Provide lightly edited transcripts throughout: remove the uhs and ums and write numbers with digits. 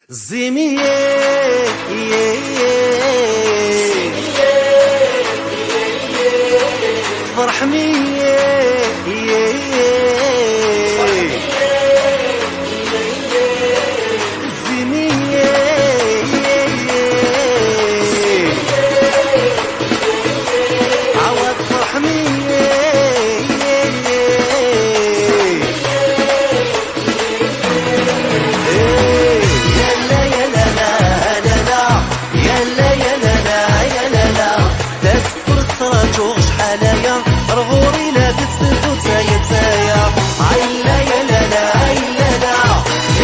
زمية فرح مية زمية عوض فرح مية جوش حلايا رغوري لا تتسد وتسايا تسايا عيلا يا لا لا عيلا لا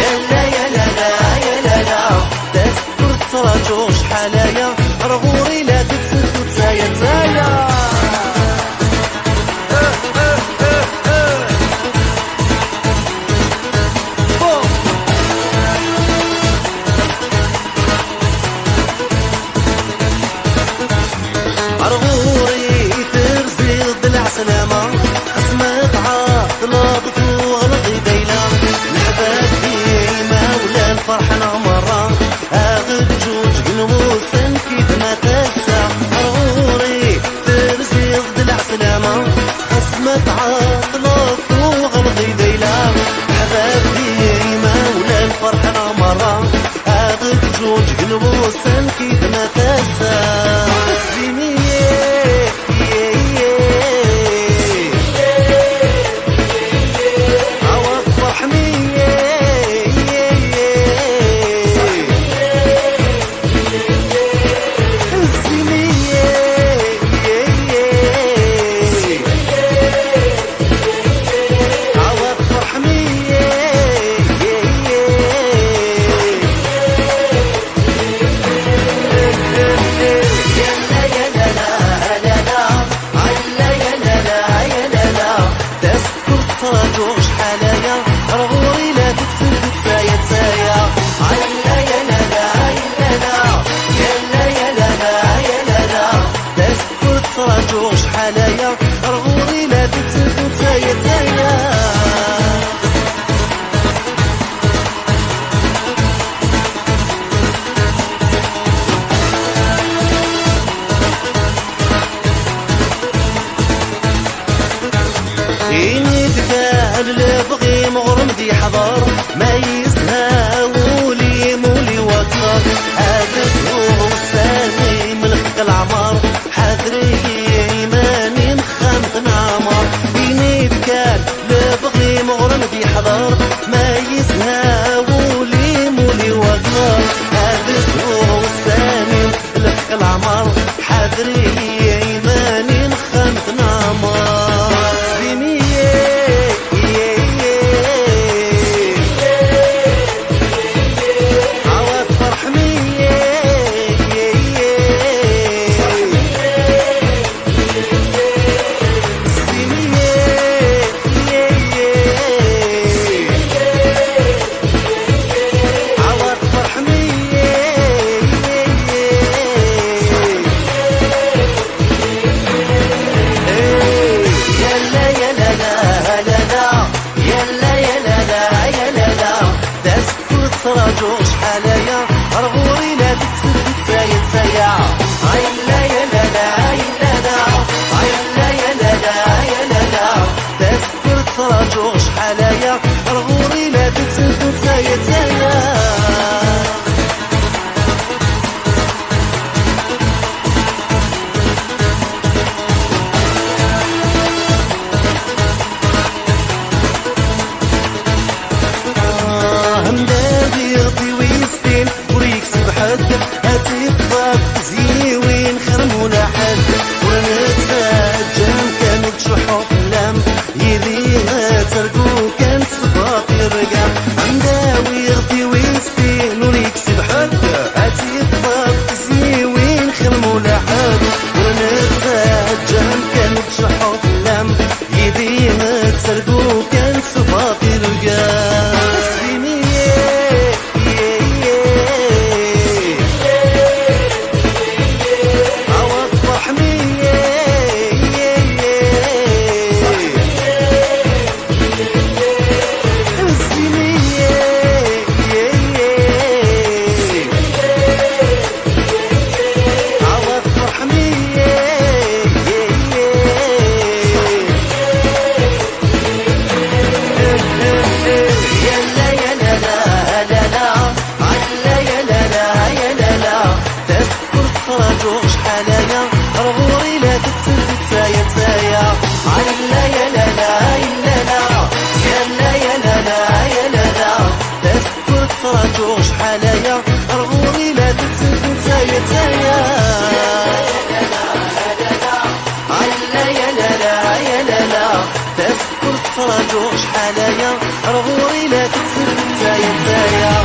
يا لا يا لا لا يا لا لا تذكر ترى جوش حلايا رغوري لا تتسد وتسايا تسايا سلامة خصمت عاطلات وغلطي ديلا الحباب ديما ولا الفرحة نعمرة اغد جوج قلوسن كيف ما تنسى رغوري ترزي ضلع سلامة خصمت عاطلات وغلطي ديلا الحباب ديما ولا الفرحة نعمرة اغد جوج قلوسن كيف ما تنسى جوش حلايا رغوري لا تتسد تسايا تسايا عيلا يا لا لا عيلا لا يا لا يا لا لا يا لا لا تذكر ترى جوش حلايا رغوري لا تتسد تسايا تسايا اللي بغي مغرم دي حضر ما يسهى ولي مولي وكر هذا سوء الثاني ملك العمر حذري ايماني مخامت نعمر بيني كان اللي بغي مغرم دي حضر ما يسهى ولي مولي وكر هذا سوء الثاني ملك العمر حذري ايماني مخامت نعمر ترى جوش حلايا رغوري لا تتسد تسايا تسايا عيلا يا لا لا عيلا لا عيلا يا لا لا يا لا لا تذكر ترى جوش حلايا رغوري لا تتسد تسايا تسايا زيوين خرمونا حد ونتفاجم كانوا تشحوا في اللم يديها ترقو كانت صفاقي الرقم عنداوي شحاليا رغوري لا تتسد نتايا تايا علا يا لا لا يا لا لا تذكر تفرجو شحاليا رغوري لا تتسد نتايا تايا